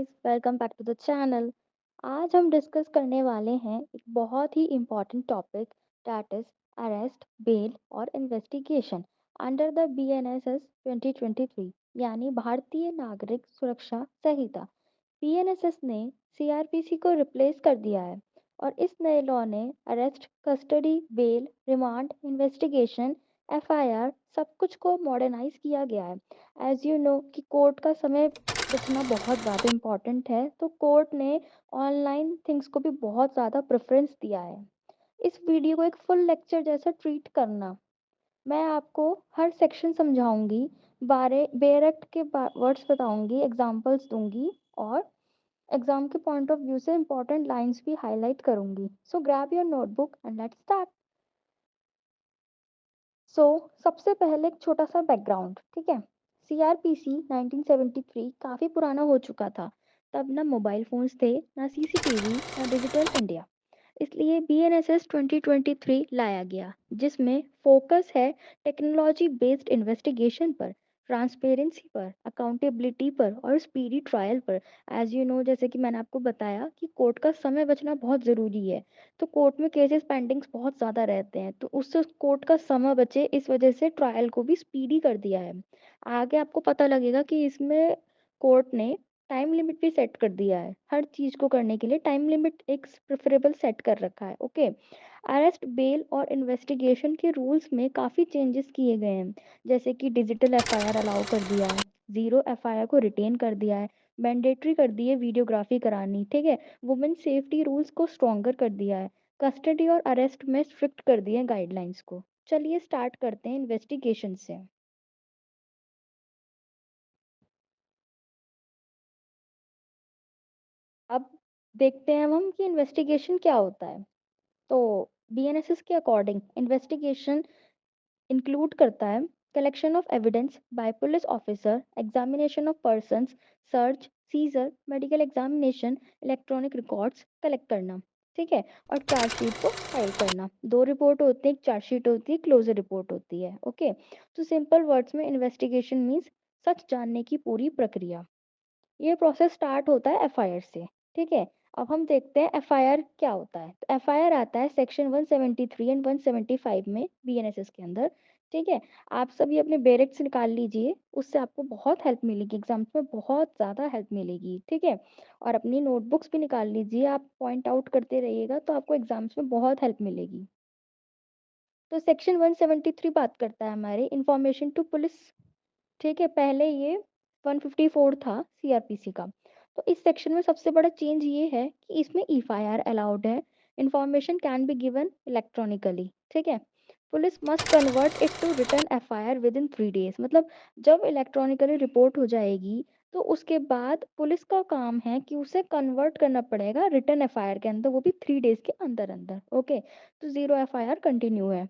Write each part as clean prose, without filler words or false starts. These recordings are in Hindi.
Guys, welcome back to the channel. आज हम डिस्कस करने वाले हैं एक बहुत ही important topic, that is arrest, bail और इन्वेस्टिगेशन अंडर द बीएनएसएस 2023 यानी भारतीय नागरिक सुरक्षा संहिता। बीएनएसएस ने सीआरपीसी को रिप्लेस कर दिया है और इस नए लॉ ने arrest, custody, bail, remand, investigation, FIR सब कुछ को मॉडर्नाइज किया गया है। एज यू नो कि कोर्ट का समय बचना बहुत ज़्यादा इम्पोर्टेंट है, तो कोर्ट ने ऑनलाइन थिंग्स को भी बहुत ज़्यादा प्रेफरेंस दिया है। इस वीडियो को एक फुल लेक्चर जैसा ट्रीट करना। मैं आपको हर सेक्शन समझाऊंगी, बारे बेरेक्ट के वर्ड्स बताऊंगी, एग्जांपल्स दूंगी और एग्जाम के पॉइंट ऑफ व्यू से इंपॉर्टेंट लाइंस भी हाईलाइट करूंगी। So grab your notebook and let's start. So सबसे पहले एक छोटा सा बैकग्राउंड, ठीक है। सीआरपीसी 1973 काफ़ी पुराना हो चुका था। तब ना मोबाइल फोन्स थे, ना सीसीटीवी, ना डिजिटल इंडिया। इसलिए बीएनएसएस 2023 लाया गया, जिसमें फोकस है टेक्नोलॉजी बेस्ड इन्वेस्टिगेशन पर, ट्रांसपेरेंसी पर, अकाउंटेबिलिटी पर और स्पीडी ट्रायल पर। एज यू नो, जैसे कि मैंने आपको बताया कि कोर्ट का समय बचना बहुत ज़रूरी है। तो कोर्ट में केसेस पेंडिंग्स बहुत ज़्यादा रहते हैं, तो उससे कोर्ट का समय बचे, इस वजह से ट्रायल को भी स्पीडी कर दिया है। आगे आपको पता लगेगा कि इसमें कोर्ट ने टाइम लिमिट भी सेट कर दिया है। हर चीज़ को करने के लिए टाइम लिमिट एक प्रेफरेबल सेट कर रखा है। ओके। अरेस्ट, बेल और इन्वेस्टिगेशन के रूल्स में काफ़ी चेंजेस किए गए हैं, जैसे कि डिजिटल एफआईआर अलाउ कर दिया है, ज़ीरो एफआईआर को रिटेन कर दिया है, मैंडेटरी कर दी है वीडियोग्राफी करानी, ठीक है। वुमेन सेफ्टी रूल्स को स्ट्रॉन्गर कर दिया है। कस्टडी और अरेस्ट में स्ट्रिक्ट कर दिए हैं गाइडलाइंस को। चलिए स्टार्ट करते हैं इन्वेस्टिगेशन से। अब देखते हैं हम कि इन्वेस्टिगेशन क्या होता है। तो बीएनएसएस के अकॉर्डिंग इन्वेस्टिगेशन इंक्लूड करता है collection of evidence by police officer, examination of persons, search, seizure, medical examination, electronic records collect करना, ठीक है। और चार्जशीट को फाइल करना। दो रिपोर्ट होती है, एक चार्जशीट होती है, क्लोजर रिपोर्ट होती है। ओके। तो सिंपल वर्ड्स में इन्वेस्टिगेशन मीन्स सच जानने की पूरी प्रक्रिया। ये प्रोसेस स्टार्ट होता है एफआईआर से, ठीक है। अब हम देखते हैं एफआईआर क्या होता है। तो एफआईआर आता है सेक्शन 173 एंड 175 में बीएनएसएस के अंदर, ठीक है। आप सभी अपने बेरेक्स निकाल लीजिए, उससे आपको बहुत हेल्प मिलेगी, एग्जाम्स में बहुत ज़्यादा हेल्प मिलेगी, ठीक है। और अपनी नोटबुक्स भी निकाल लीजिए, आप पॉइंट आउट करते रहिएगा तो आपको एग्जाम्स में बहुत हेल्प मिलेगी। तो सेक्शन 173 बात करता है हमारे इंफॉर्मेशन टू पुलिस, ठीक है। पहले ये 154 था सीआरपीसी का। तो इस सेक्शन में सबसे बड़ा चेंज ये है कि इसमें एफआईआर अलाउड है। Information can be given electronically, ठीक है। Police must convert it to written FIR within 3 days. मतलब जब इलेक्ट्रॉनिकली रिपोर्ट हो जाएगी, तो उसके बाद पुलिस का काम है कि उसे कन्वर्ट करना पड़ेगा रिटर्न एफआईआर के अंदर, वो भी 3 डेज के अंदर अंदर। ओके। तो जीरो एफआईआर कंटिन्यू है।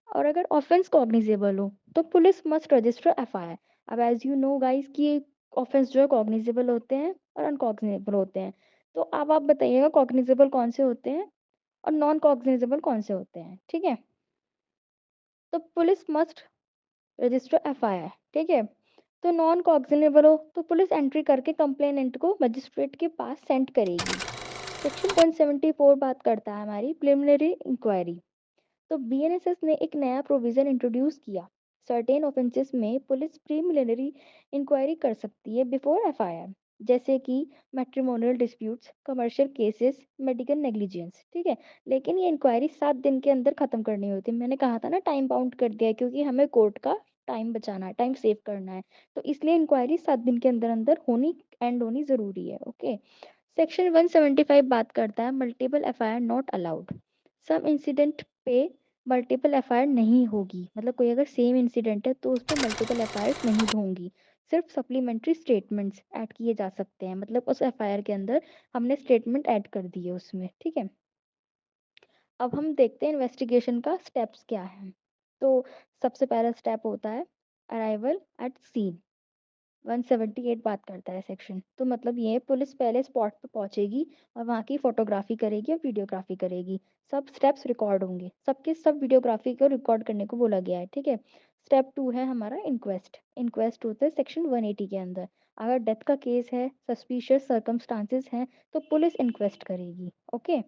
और अगर ऑफेंस कॉग्निजेबल हो, तो पुलिस मस्ट रजिस्टर एफआईआर। अब एज यू नो गाइस कि ऑफेंस जो है कॉग्निजेबल होते हैं और अनकॉग्निजेबल होते हैं। तो अब आप बताइएगा कॉग्निजेबल कौन से होते हैं और नॉन कॉग्निजेबल कौन से होते हैं, ठीक है। तो पुलिस मस्ट रजिस्टर एफआईआर, ठीक है। तो नॉन कॉग्निजेबल हो तो पुलिस एंट्री करके कंप्लेनेंट को मजिस्ट्रेट के पास सेंड करेगी। सेक्शन 174 बात करता है हमारी प्रिलिमिनरी इंक्वायरी। तो बीएनएसएस ने एक नया प्रोविजन इंट्रोड्यूस किया। सर्टेन ऑफेंसेस में पुलिस प्रीलिमिनरी इंक्वायरी कर सकती है बिफोर एफआईआर, जैसे कि matrimonial disputes, commercial cases, medical negligence, ठीक है। लेकिन ये इंक्वायरी 7 दिन के अंदर खत्म करनी होती है। मैंने कहा था ना, टाइम बाउंड कर दिया है, क्योंकि हमें कोर्ट का टाइम बचाना है, टाइम सेव करना है। तो इसलिए इंक्वायरी 7 दिन के अंदर अंदर होनी, एंड होनी जरूरी है। ओके। सेक्शन 175 बात करता है multiple FIR not allowed. Same incident पे मल्टीपल एफआईआर नहीं होगी, मतलब कोई अगर सेम इंसिडेंट है तो उस पर मल्टीपल एफआईआर नहीं होंगी। सिर्फ सप्लीमेंट्री स्टेटमेंट्स ऐड किए जा सकते हैं, मतलब उस एफआईआर के अंदर हमने स्टेटमेंट ऐड कर दी है उसमें, ठीक है। अब हम देखते हैं इन्वेस्टिगेशन का स्टेप्स क्या है। तो सबसे पहला स्टेप होता है अराइवल एट सीन। 178 बात करता है सेक्शन। तो मतलब ये पुलिस पहले स्पॉट पे पहुंचेगी और वहाँ की फोटोग्राफी करेगी और वीडियोग्राफी करेगी। सब स्टेप्स रिकॉर्ड होंगे, सबके सब वीडियोग्राफी को रिकॉर्ड करने को बोला गया है, ठीक है। स्टेप 2 है हमारा इंक्वेस्ट। इंक्वेस्ट होता है सेक्शन 180 के अंदर। अगर डेथ का केस है, सस्पिशियस सर्कमस्टांसेस हैं, तो पुलिस इंक्वेस्ट करेगी। ओके।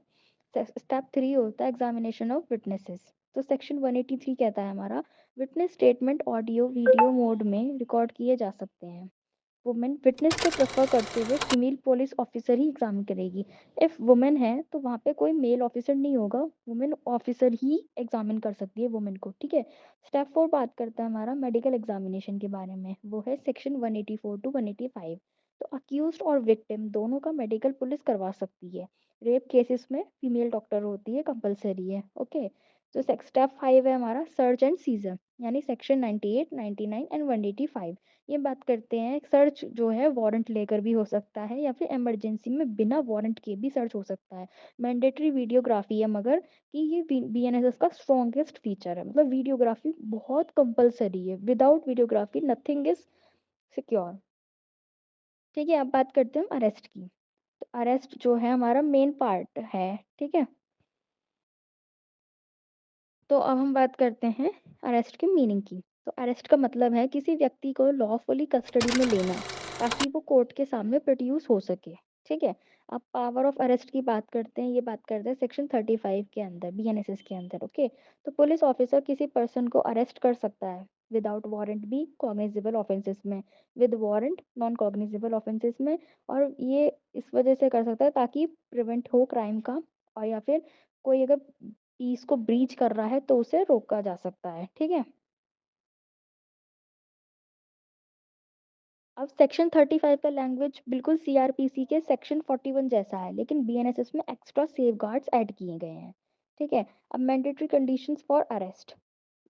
स्टेप 3 होता है एग्जामिनेशन ऑफ विटनेसेस। तो सेक्शन 183 कहता है हमारा, witness statement audio video mode में रिकॉर्ड किए जा सकते हैं। वुमेन विटनेस को प्रेफर करते हुए female police officer he examine करेगी। इफ वुमेन है तो वहाँ पे कोई मेल ऑफिसर नहीं होगा, वुमेन ऑफिसर ही एग्जामिन कर सकती है वुमेन को, ठीक है। स्टेप 4 बात करता है हमारा मेडिकल एग्जामिनेशन के बारे में, वो है सेक्शन 184 टू 185। तो अक्यूज्ड और विक्टिम दोनों का मेडिकल पुलिस करवा सकती है। रेप केसेस में फीमेल डॉक्टर होती है, कंपलसरी है। ओके। तो स्टेप 5 है हमारा सर्च एंड सीजर, यानी सेक्शन 98, 99 एंड 185। ये बात करते हैं सर्च जो है वारंट लेकर भी हो सकता है या फिर इमरजेंसी में बिना वारंट के भी सर्च हो सकता है। मैंडेटरी वीडियोग्राफी है मगर कि ये बीएनएसएस का स्ट्रॉन्गेस्ट फीचर है, मतलब वीडियोग्राफी बहुत कंपलसरी है, without videography nothing is secure. ठीक है, अब बात करते हैं अरेस्ट की। तो अरेस्ट जो है हमारा मेन पार्ट है, ठीक है। तो अब हम बात करते हैं अरेस्ट की मीनिंग की। तो अरेस्ट का मतलब है किसी व्यक्ति को लॉफुली कस्टडी में लेना ताकि वो कोर्ट के सामने प्रोड्यूस हो सके। ठीक है। अब पावर ऑफ अरेस्ट की बात करते हैं, ये बात करते हैं सेक्शन 35 के अंदर, बीएनएसएस के अंदर। ओके। तो पुलिस ऑफिसर किसी पर्सन को अरेस्ट कर सकता है विदाउट वारंट भी कॉग्निजेबल ऑफेंसेस में, with warrant non cognizable offences में। और ये इस वजह से कर सकता है ताकि प्रिवेंट हो क्राइम का, और या फिर कोई अगर पीस को ब्रीच कर रहा है तो उसे रोका जा सकता है। ठीक है। अब सेक्शन 35 का लैंग्वेज बिल्कुल सीआरपीसी के सेक्शन 41 जैसा है, लेकिन बीएनएसएस में एक्स्ट्रा सेफगार्ड्स ऐड किए गए हैं। ठीक है। अब मैंडेटरी कंडीशंस फॉर अरेस्ट,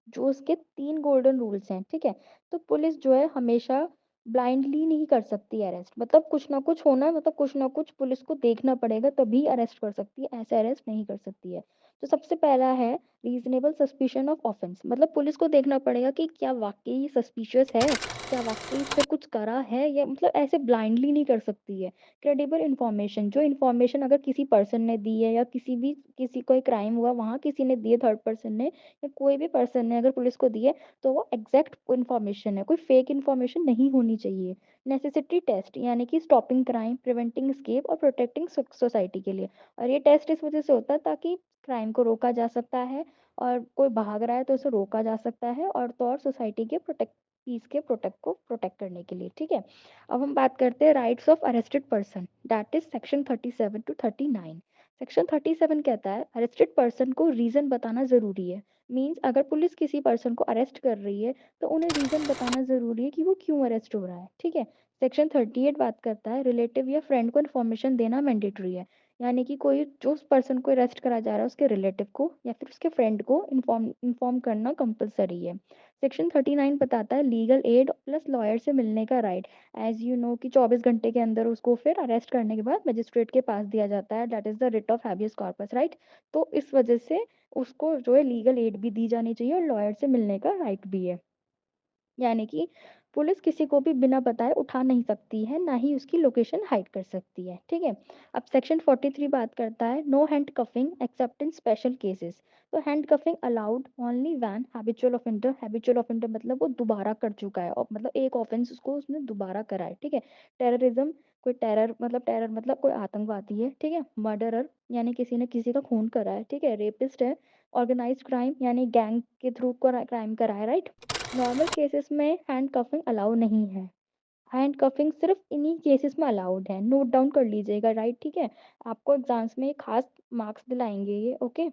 जो उसके 3 गोल्डन रूल्स हैं, ठीक है। तो पुलिस जो है हमेशा ब्लाइंडली नहीं कर सकती अरेस्ट, मतलब कुछ ना कुछ होना है, मतलब कुछ ना कुछ पुलिस को देखना पड़ेगा तभी अरेस्ट कर सकती है, ऐसे अरेस्ट नहीं कर सकती है। तो सबसे पहला है रीजनेबल सस्पिशन ऑफ ऑफेंस, मतलब पुलिस को देखना पड़ेगा कि क्या वाकई सस्पिशियस है, क्या वाकई इस पे कुछ करा है, या मतलब ऐसे ब्लाइंडली नहीं कर सकती है। क्रेडिबल इन्फॉर्मेशन, जो इन्फॉर्मेशन अगर किसी पर्सन ने दी है या किसी कोई क्राइम हुआ वहाँ किसी ने दी है, थर्ड पर्सन ने या कोई भी पर्सन ने अगर पुलिस को दी है, तो वो एग्जैक्ट इन्फॉर्मेशन है, कोई फेक इन्फॉर्मेशन नहीं होनी चाहिए। नेसेसिटी टेस्ट, यानी कि स्टॉपिंग क्राइम, प्रिवेंटिंग स्केप और प्रोटेक्टिंग सोसाइटी के लिए। और ये टेस्ट इस वजह से होता है ताकि क्राइम को रोका जा सकता है, और कोई भाग रहा है तो उसे रोका जा सकता है, और तो और सोसाइटी के प्रोटेक्ट पीस के प्रोटेक्ट करने के लिए। ठीक है। अब हम बात करते हैं rights of arrested person, that is section 37 to 39। Section 37 कहता है अरेस्टेड पर्सन को रीजन बताना जरूरी है। मीन्स अगर पुलिस किसी पर्सन को अरेस्ट कर रही है तो उन्हें रीजन बताना जरूरी है कि वो क्यों अरेस्ट हो रहा है। ठीक है। सेक्शन 38 बात करता है रिलेटिव या फ्रेंड को इन्फॉर्मेशन देना मैंडेटरी है, यानी कि कोई जो उस पर्सन को अरेस्ट करा जा रहा है उसके रिलेटिव को या फिर उसके फ्रेंड को इन्फॉर्म करना कंपलसरी है। सेक्शन 39 बताता है लीगल एड प्लस लॉयर से मिलने का राइट। एज यू नो कि 24 घंटे के अंदर उसको फिर अरेस्ट करने के बाद मजिस्ट्रेट के पास दिया जाता है, that is the writ of habeas corpus right. तो इस वजह से उसको जो है लीगल एड भी दी जानी चाहिए और लॉयर से मिलने का राइट भी है। यानी कि पुलिस किसी को भी बिना बताए उठा नहीं सकती है, ना ही उसकी लोकेशन हाइड कर सकती है। ठीक है। अब सेक्शन 43 बात करता है no handcuffing except in special cases. तो handcuffing allowed only when habitual offender मतलब वो दोबारा कर चुका है, और मतलब एक ऑफेंस उसको उसने दोबारा करा है। ठीक है। टेररिज्म, कोई टेरर मतलब कोई आतंकवादी है। ठीक है। मर्डरर, यानी किसी ने किसी का खून करा है। ठीक है। रेपिस्ट है, ऑर्गेनाइज्ड क्राइम यानी गैंग के थ्रू क्राइम करा है, राइट। नॉर्मल केसेस में हैंड कफिंग अलाउ नहीं है, हैंड कफिंग सिर्फ इन्हीं केसेस में अलाउड है, नोट डाउन कर लीजिएगा, राइट। ठीक है। आपको एग्जाम्स में खास मार्क्स दिलाएंगे ये। ओके।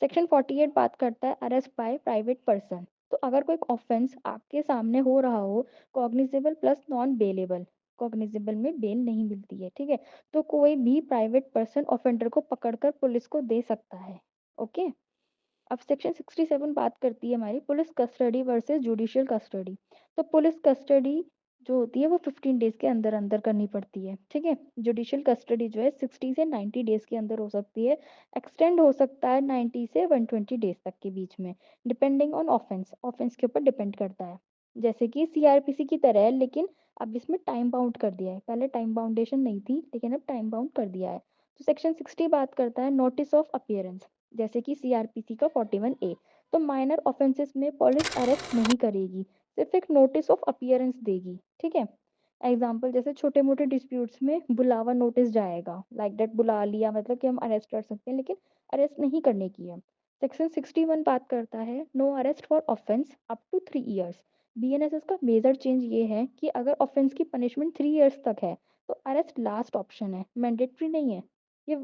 सेक्शन 48 बात करता है अरेस्ट बाय प्राइवेट पर्सन। तो अगर कोई ऑफेंस आपके सामने हो रहा हो, cognizable plus non bailable, cognizable में बेल नहीं मिलती है, ठीक है, तो कोई भी प्राइवेट पर्सन ऑफेंडर को पकड़कर पुलिस को दे सकता है। ओके। अब सेक्शन 67 बात करती है हमारी police custody versus judicial custody. तो पुलिस कस्टडी जो होती है वो 15 डेज के अंदर अंदर करनी पड़ती है। ठीक है। जुडिशियल कस्टडी जो है 60 से 90 डेज के अंदर हो सकती है, एक्सटेंड हो सकता है 90 से 120 डेज तक के बीच में, डिपेंडिंग ऑन ऑफेंस, ऑफेंस के ऊपर डिपेंड करता है। जैसे कि सीआरपीसी की तरह है, लेकिन अब इसमें टाइम बाउंड कर दिया है, पहले टाइम बाउंडेशन नहीं थी लेकिन अब टाइम बाउंड कर दिया है। तो सेक्शन 60 बात करता है नोटिस ऑफ अपीयरेंस, जैसे कि सीआरपीसी का 41A। तो माइनर ऑफेंसेस में पुलिस अरेस्ट नहीं करेगी, सिर्फ एक नोटिस ऑफ अपीयरेंस देगी। ठीक है। एग्जाम्पल जैसे छोटे-मोटे डिस्प्यूट्स में बुलावा नोटिस जाएगा, लाइक दैट बुला लिया मतलब कि हम अरेस्ट कर सकते हैं, लेकिन अरेस्ट नहीं करने की है। सेक्शन 61 बात करता है no arrest for offence up to 3 years. BNSS का मेजर चेंज ये है कि अगर ऑफेंस की पनिशमेंट 3 इयर्स तक है, तो अरेस्ट लास्ट ऑप्शन है, मैंडेटरी नहीं है। ये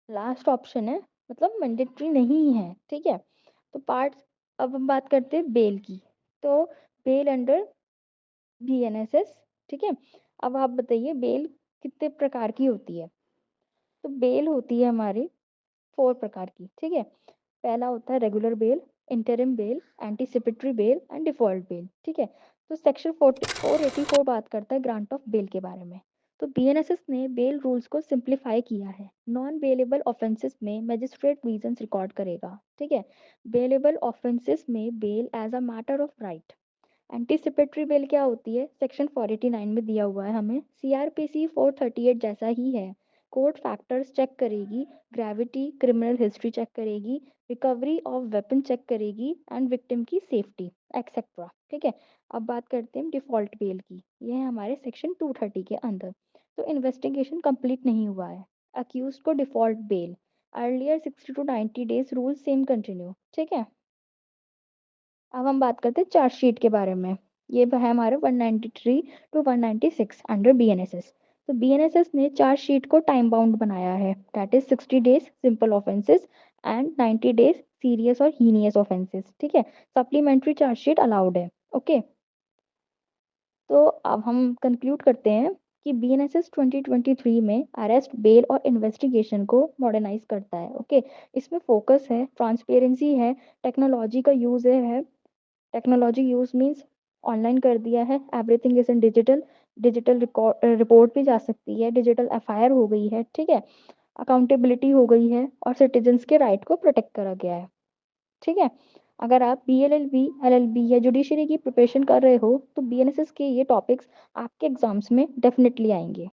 लास्ट ऑप्शन है, मतलब मैंडेटरी नहीं है, ठीक है? तो पार्ट अब हम बात करते हैं बेल की। तो बेल अंडर बीएनएसएस, ठीक है? अब आप बताइए बेल कितने प्रकार की होती है? तो बेल होती है हमारी 4 प्रकार की, ठीक है? पहला होता है regular bell, interim bell, anticipatory bail and default bell, ठीक है? तो सेक्शन 484 बात करता है ग्रांट ऑफ बेल के बारे में। तो बीएनएसएस ने बेल रूल्स को सिंप्लीफाई किया है। नॉन बेलेबल ऑफेंसेस में मजिस्ट्रेट रीजंस रिकॉर्ड करेगा, ठीक है? बेलेबल ऑफेंसेस में bail as a matter of right. Anticipatory bail क्या होती है? सेक्शन 489 में दिया हुआ है हमें, सीआरपीसी 438 जैसा ही है। कोर्ट फैक्टर्स चेक करेगी, ग्रेविटी, क्रिमिनल हिस्ट्री चेक करेगी, रिकवरी ऑफ वेपन चेक करेगी एंड विक्टिम की सेफ्टी एक्सेट्रा, ठीक है? अब बात करते हैं डिफ़ॉल्ट बेल की। ये है हमारे सेक्शन 230 के अंदर। तो इन्वेस्टिगेशन कंप्लीट नहीं हुआ है, अक्यूज्ड को default bail, earlier 60 to 90 days rule same continue, ठीक है? अब हम बात करते हैं चार्जशीट के बारे में। ये है हमारा 193 टू 196 अंडर बीएनएसएस। तो बीएनएसएस ने चार्जशीट को टाइम बाउंड बनाया है, that is 60 days simple offences and 90 days serious और हीनियस ऑफेंसेस, ठीक है? सप्लीमेंट्री चार्जशीट अलाउड है, ओके? तो अब हम कंक्लूड करते हैं कि बीएनएसएस 2023 में अरेस्ट, बेल और इन्वेस्टिगेशन को मॉडर्नाइज करता है, ओके? इसमें फोकस है, ट्रांसपेरेंसी है, टेक्नोलॉजी का यूज़ है। टेक्नोलॉजी यूज़ मीन्स ऑनलाइन कर दिया है, everything is in digital. Digital report भी जा सकती है, डिजिटल एफआईआर हो गई है, ठीक है? अकाउंटेबिलिटी हो गई है और सिटीजन्स के राइट को प्रोटेक्ट करा गया है, ठीक है? अगर आप बीएलएलबी, एलएलबी या जुडिशरी की प्रिपरेशन कर रहे हो, तो बीएनएसएस के ये टॉपिक्स आपके एग्जाम्स में डेफिनेटली आएंगे।